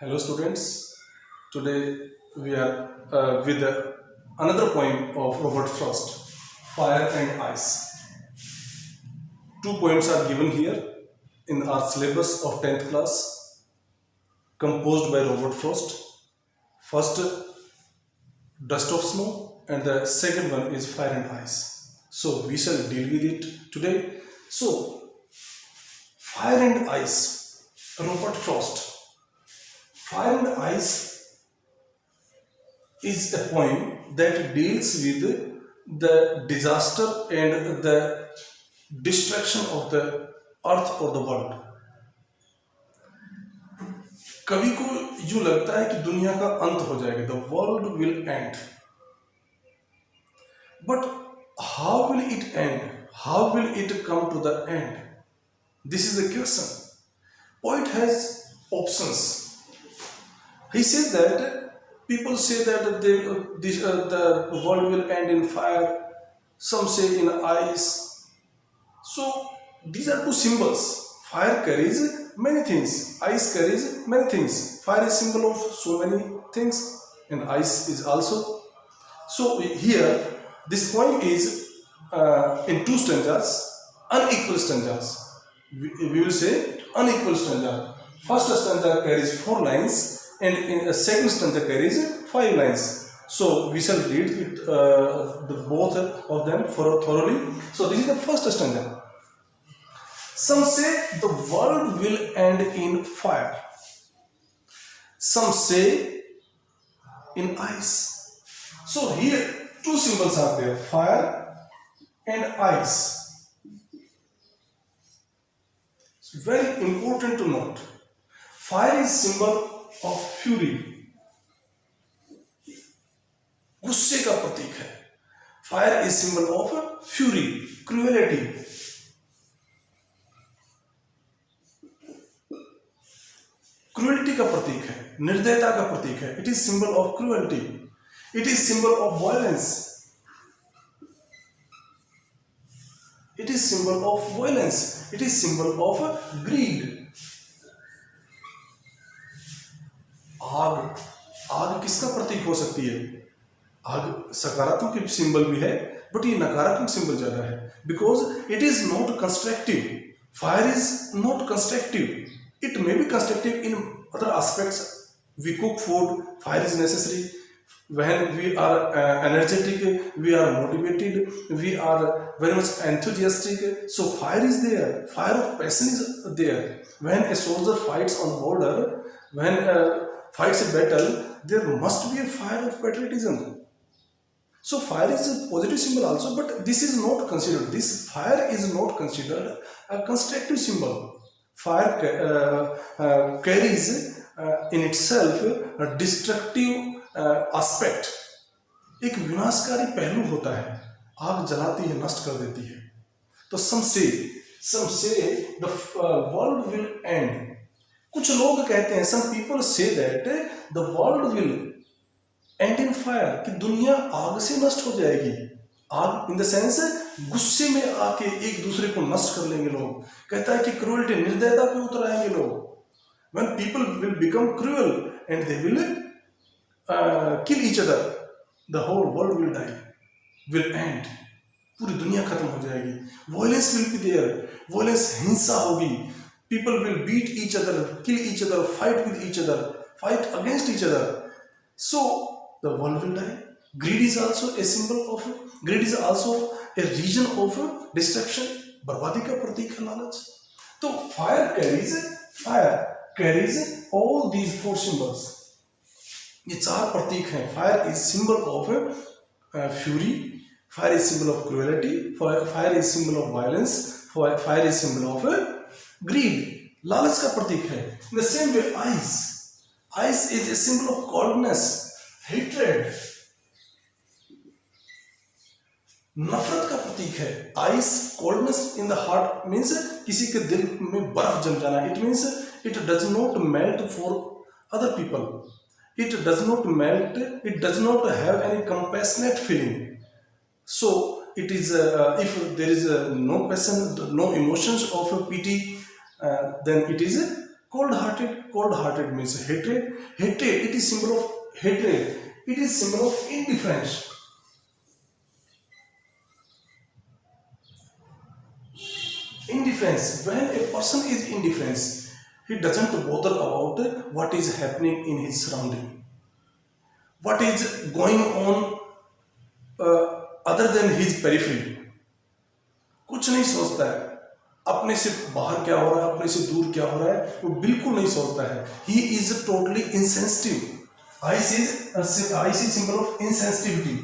Hello students, today we are with another poem of Robert Frost, Fire and Ice. Two poems are given here in our syllabus of 10th class, composed by Robert Frost. First, Dust of Snow, and the second one is Fire and Ice. So we shall deal with it today. So, Fire and Ice, Robert Frost. Fire and Ice is a poem that deals with the disaster and the destruction of the earth or the world. कवि को यूं लगता है कि दुनिया का अंत हो जाएगा, the world will end. But how will it end? How will it come to the end? This is the question. Poet has options. He says that people say that the world will end in fire, some say in ice. So these are two symbols. Fire carries many things, ice carries many things. Fire is symbol of so many things, and ice is also. So here, this poem is in two stanzas, unequal stanzas. We will say unequal stanza. First stanza carries 4 lines, and in a second stanza carries 5 lines. So we shall read it, the both of them thoroughly. So this is the first stanza. Some say the world will end in fire. Some say in ice. So here two symbols are there, fire and ice. It's very important to note. Fire is symbol of fury. गुस्से का प्रतीक है. Fire is symbol of fury, cruelty. Cruelty का प्रतीक है, निर्दयता का प्रतीक है. It is symbol of cruelty. It is symbol of violence. It is symbol of violence. It is symbol of greed. आग, आग किसका प्रतीक हो सकती है? आग सकारात्मक सिंबल भी है, बट ये नकारात्मक सिंबल ज्यादा है, because it is not constructive. Fire is not constructive. It may be constructive in other aspects. We cook food, fire is necessary. When we are energetic, we are motivated, we are very much enthusiastic. So fire is there. Fire of passion is there. When a soldier fights on border, when fights a battle, there must be a fire of patriotism. So fire is a positive symbol also, but this is not considered. This fire is not considered a constructive symbol. Fire carries in itself a destructive aspect. एक विनाशकारी पहलू होता है. आग जलाती है, नष्ट कर देती है. तो some say the world will end. कुछ लोग कहते हैं, some people say that the world will end in fire, कि दुनिया आग से नष्ट हो जाएगी. आग इन द सेंस गुस्से में आके एक दूसरे को नष्ट कर लेंगे लोग. कहता है कि क्रूएल्टी, निर्दयता पे उतर आएंगे लोग. When people will become cruel and they will kill each other, the whole world will die, will end. पूरी दुनिया खत्म हो जाएगी. Violence will be there. Violence, हिंसा होगी. People will beat each other, kill each other, fight with each other, fight against each other. So the world will die. Greed is also a symbol of, greed is also a region of destruction. बर्बादी का प्रतीक है लालच. तो fire carries all these 4 symbols. ये 4 प्रतीक हैं. Fire is symbol of fury. Fire is symbol of cruelty. Fire is symbol of violence. Fire is symbol of greed. लालच का प्रतीक है. In the same way, ice is a symbol of coldness, hatred. नफरत का प्रतीक है. Ice, coldness in the heart means किसी के दिल में बर्फ जम जाना. It means it does not melt for other people. It does not melt. It does not have any compassionate feeling. So it is if there is no passion, no emotions of pity, then it is Cold-hearted means hatred. Hatred, it is symbol of hatred. It is symbol of indifference. Indifference. When a person is indifference, he doesn't bother about what is happening in his surrounding, what is going on other than his periphery. कुछ नहीं सोचता है अपने से बाहर क्या हो रहा है, अपने से दूर क्या हो रहा है, वो बिल्कुल नहीं सोचता है. He is totally insensitive. Ice is symbol of insensitivity.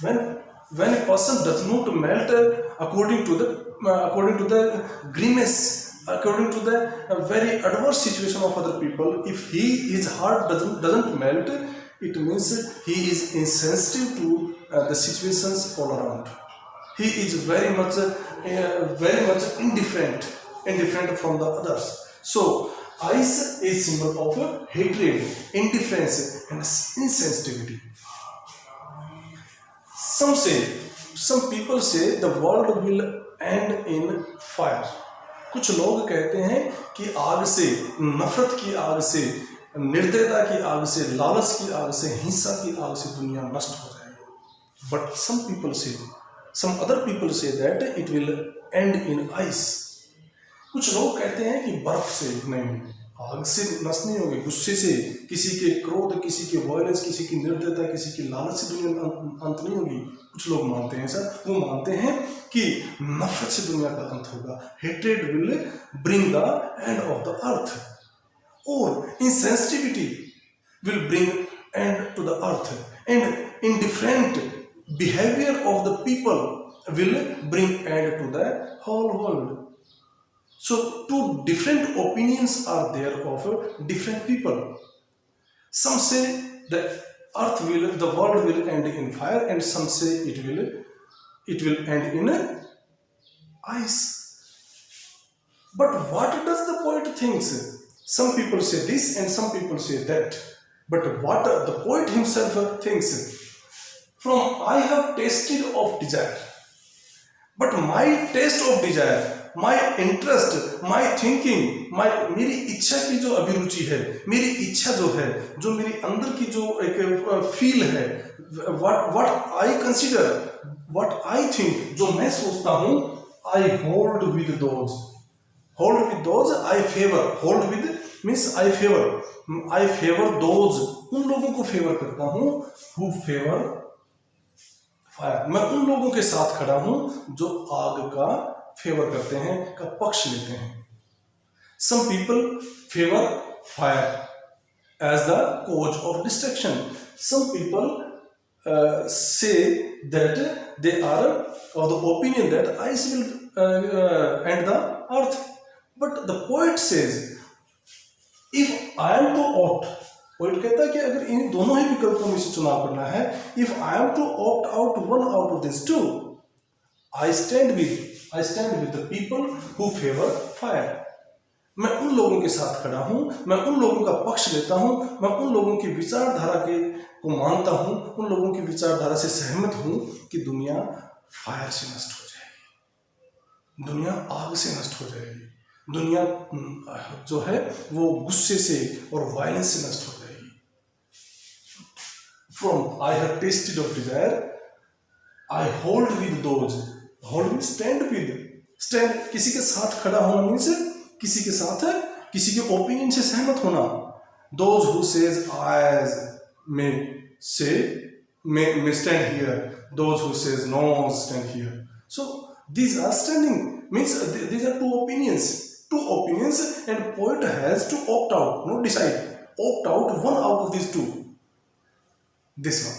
When a person does not melt according to the grimace, according to the very adverse situation of other people, if his heart doesn't melt, it means he is insensitive to the situations all around. He is very much indifferent from the others. So ice is symbol of hatred, indifference, and insensitivity. Some people say the world will end in fire. कुछ लोग कहते हैं कि आग से, नफरत की आग से, निर्दयता की आग से, लालच की आग से, हिंसा की आग से दुनिया नष्ट हो जाएगी. But some other people say that it will end in ice. कुछ लोग कहते हैं कि बर्फ से, नहीं, आग से नष्ट नहीं होगी, गुस्से से, किसी के क्रोध, किसी के वायलेंस, किसी की निर्दयता, किसी की लालच से दुनिया अंत नहीं होगी. कुछ लोग मानते हैं सर, वो मानते हैं कि नफरत से दुनिया का अंत होगा. Hatred will bring the end of the earth, और insensitivity will bring end to the earth, and indifferent behavior of the people will bring end to the whole world. So two different opinions are there of different people. Some say the world will end in fire, and some say it will end in ice. But what does the poet thinks? Some people say this and some people say that. But what the poet himself thinks? From I have tasted of desire, but my taste of desire, my interest, my thinking, मेरी इच्छा की जो अभिरुचि है, मेरी इच्छा जो है, जो मेरी अंदर की जो एक फील है, what I consider, what I think, जो मैं सोचता हूँ, I hold with those. Hold with those I favor. Hold with means I favor. I favor those. उन लोगों को फेवर करता हूँ who favor fire. मैं उन लोगों के साथ खड़ा हूँ जो आग का फेवर करते हैं, का पक्ष लेते हैं. Some people favor fire as the cause of destruction. Some people say that they are of the opinion that ice will end the earth. But the poet says, if I am to opt, poet कहता है कि अगर इन दोनों ही विकल्पों में से चुनाव करना है, if I am to opt out one out of these two, I stand with the people who favor fire. मैं उन लोगों के साथ खड़ा हूँ, मैं उन लोगों का पक्ष लेता हूँ, मैं उन लोगों की विचारधारा को मानता हूँ, उन लोगों की विचारधारा से सहमत हूँ कि दुनिया फायर से नष्ट हो जाएगी, दुनिया आग से नष्ट हो जाएगी, दुनिया जो है वो गुस्से से और वायलेंस से नष्ट हो जाएगी. From I have tasted of desire, I hold with those. Hold means stand with. Stand किसी के साथ खड़ा होना means किसी के साथ किसी के ओपिनियन से सहमत होना. Those who says I may stand here. Those who says no stand here. So these are standing means these are two opinions. Two opinions, and poet has to opt out, not decide. Opt out one out of these two. This one.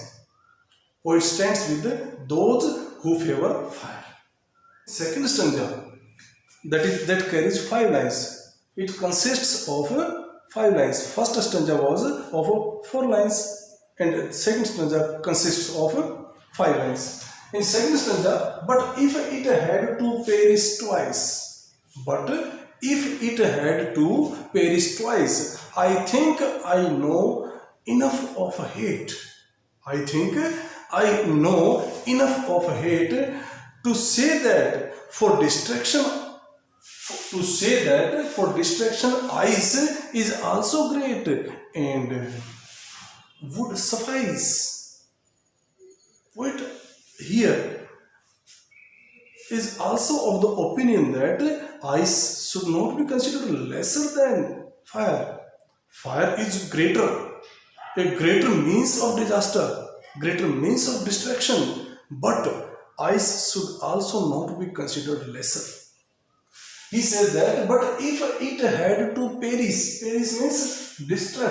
Poet stands with those who favor fire. Second stanza that carries 5 lines. It consists of 5 lines. First stanza was of 4 lines, and second stanza consists of 5 lines. In second stanza, but if it had to perish twice, if it had to perish twice, I think I know enough of hate. I think I know enough of hate To say that for distraction, ice is also great and would suffice. Poet here is also of the opinion that ice should not be considered lesser than fire. Fire is greater, a greater means of disaster, greater means of distraction, but ice should also not be considered lesser. He says that, but if it had to perish means destroy,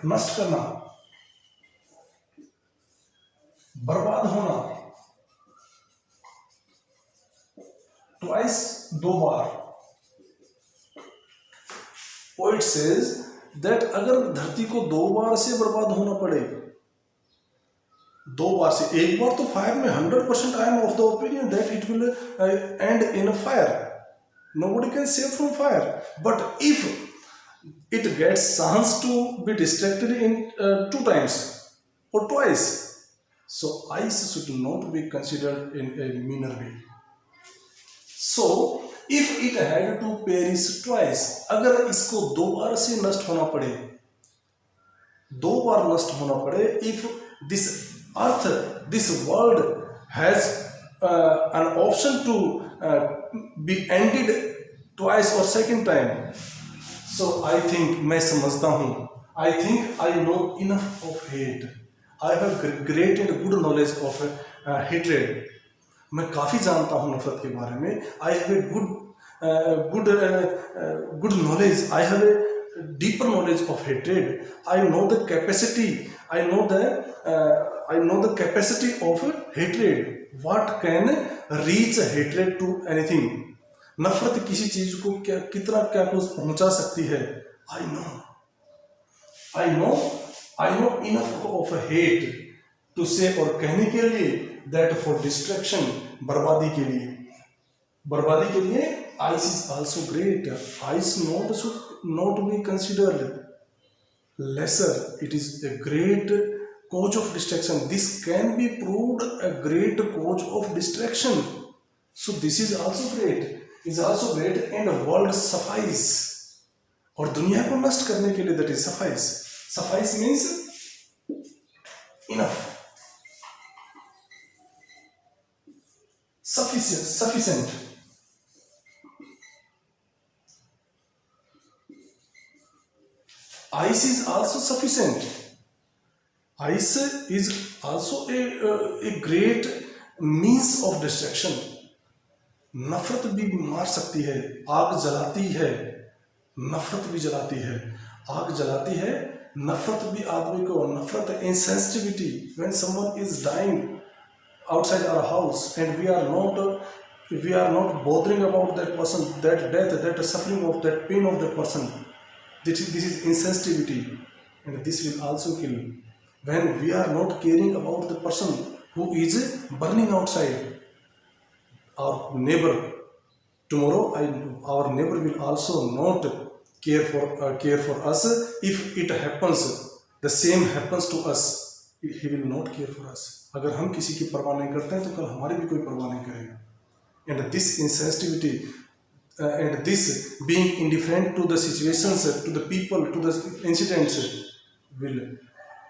नष्ट करना, बर्बाद होना, twice, दो बार. Poet says that अगर धरती को दो बार से बर्बाद होना पड़े, दो बार से, एक बार तो फायर में 100% I am of the opinion that it will end in a fire. Nobody can save from fire. But if it gets chance to be distracted in 2 times or twice, so ice should not be considered in a meaner way. So if it had to perish twice, अगर इसको दो बार से नष्ट होना पड़े, दो बार नष्ट होना पड़े, if this earth, this world has an option to be ended twice or second time, so I think, मैं समझता हूँ, I think I know enough of hate. I have great and good knowledge of hatred. मैं काफ़ी जानता हूँ नफरत के बारे में. I have a good knowledge. I have a deeper knowledge of hatred. I know the capacity. I know the capacity of hatred. What can reach hatred to anything? नफरत किसी चीज को कितना क्या कुछ पहुंचा सकती है. I know enough of hate to say, और कहने के लिए, that for distraction, बर्बादी के लिए ice is also great. Ice should not be considered lesser. It is a great cause of distraction. This can be proved a great cause of distraction. So this is also great. And world suffice. और दुनिया को नष्ट करने के लिए, that is suffice. Suffice means enough. Sufficient. Ice is also sufficient. Ice is also a great means of distraction. नफरत भी मार सकती है, आग जलाती है, नफरत भी जलाती है, आग जलाती है, नफरत भी आदमी को, नफरत, insensitivity, when someone is dying outside our house and we are not bothering about that person, that death, that suffering of that pain of that person, this is insensitivity, and this will also kill. When we are not caring about the person who is burning outside, our neighbor, tomorrow our neighbor will also not care for us. If it happens, the same happens to us, he will not care for us. अगर हम किसी की परवाह नहीं करते हैं तो कल हमारी भी कोई परवाह नहीं करेगा. And this insensitivity and this being indifferent to the situations, to the people, to the incidents will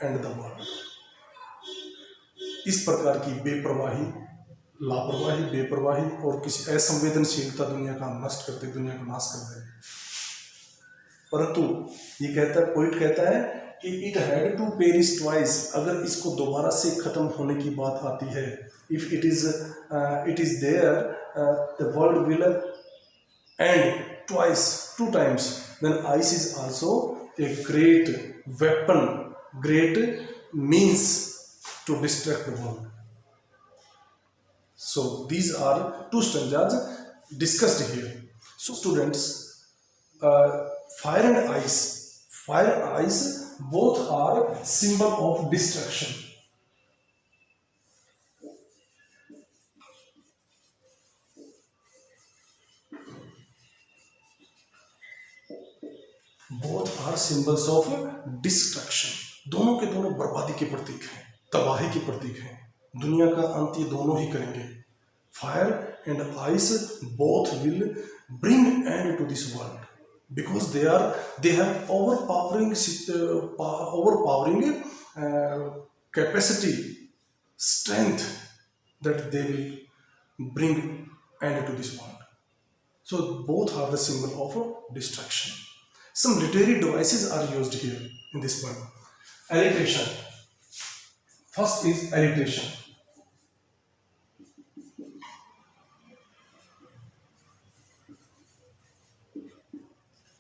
end the world. इस प्रकार की बेपरवाही और किसी असंवेदनशीलता दुनिया का नष्ट करते, दुनिया को नाश कर देगी. परंतु ये पोइट कहता है कि it had to perish twice, अगर इसको दोबारा से खत्म होने की बात आती है, if it is there, the world will end twice, 2 times, then ice is also a great weapon, great means to distract the world. So these are 2 stanzas discussed here. So students, fire and ice both are symbol of destruction. Both are symbols of destruction. दोनों के दोनों बर्बादी के प्रतीक हैं, तबाही के प्रतीक हैं. दुनिया का अंत ये दोनों ही करेंगे. fire and ice both will bring end to this world, because they have overpowering capacity, strength, that they will bring end to this world. So both are the symbol of destruction. Some literary devices are used here in this poem. Alliteration. First is alliteration.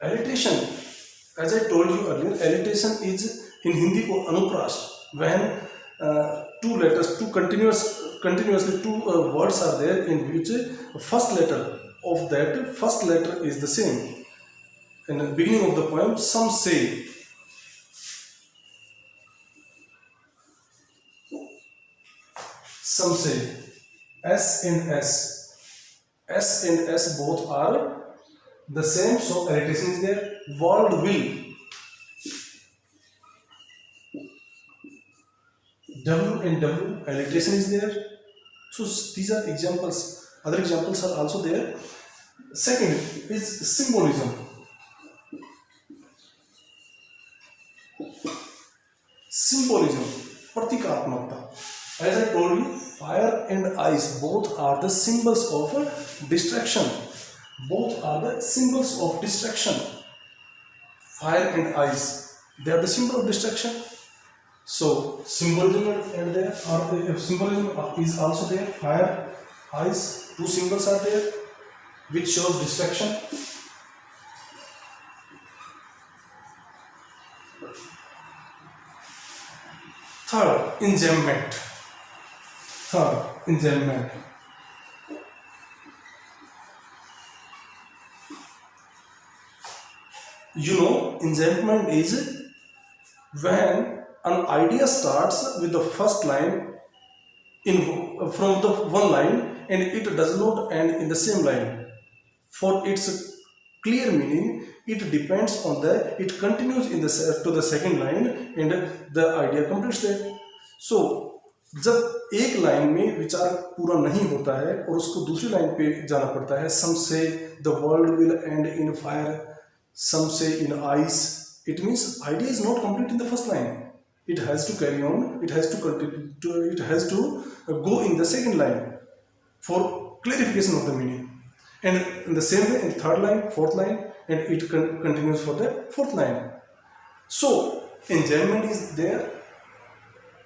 Alliteration, as I told you earlier, alliteration is in Hindi को अनुप्रास, when continuously two words are there in which first letter of that first letter is the same. In the beginning of the poem, some say, S and S both are the same, so alliteration is there. World will, W and W, alliteration is there. So these are examples. Other examples are also there. Second is symbolism. Symbolism, प्रतीकात्मकता. As I told you, fire and ice both are the symbols of distraction. Both are the symbols of distraction. Fire and ice, they are the symbol of distraction. So symbolism and there are symbolism is also there. Fire, ice, two symbols are there which shows distraction. Third, enjambment. You know, enjambment is when an idea starts with the first line from the one line and it does not end in the same line. For its clear meaning, it depends on it continues to the second line and the idea completes there. So जब एक line में विचार पूरा नहीं होता है और उसको दूसरी लाइन पे जाना पड़ता है, some say the world will end in fire, some say in ice, it means idea is not complete in the first line. It has to carry on, it has to continue, it has to go in the second line for clarification of the meaning. And in the same way in third line, fourth line, and it continues for the fourth line. So enjambment is there.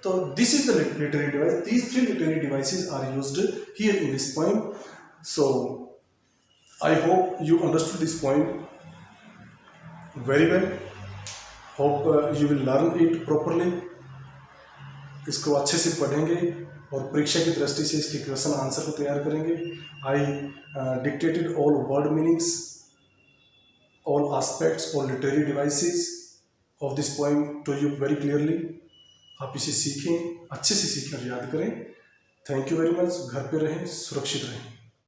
So this is the literary device. These three literary devices are used here in this poem. So I hope you understood this poem very well. Hope you will learn it properly. इसको अच्छे से पढ़ेंगे और परीक्षा की दृष्टि से इसके क्वेश्चन आंसर को तैयार करेंगे. I dictated all word meanings, all aspects, all literary devices of this poem to you very clearly. आप इसे सीखें, अच्छे से सीखें और याद करें. Thank you very much. घर पे रहें, सुरक्षित रहें.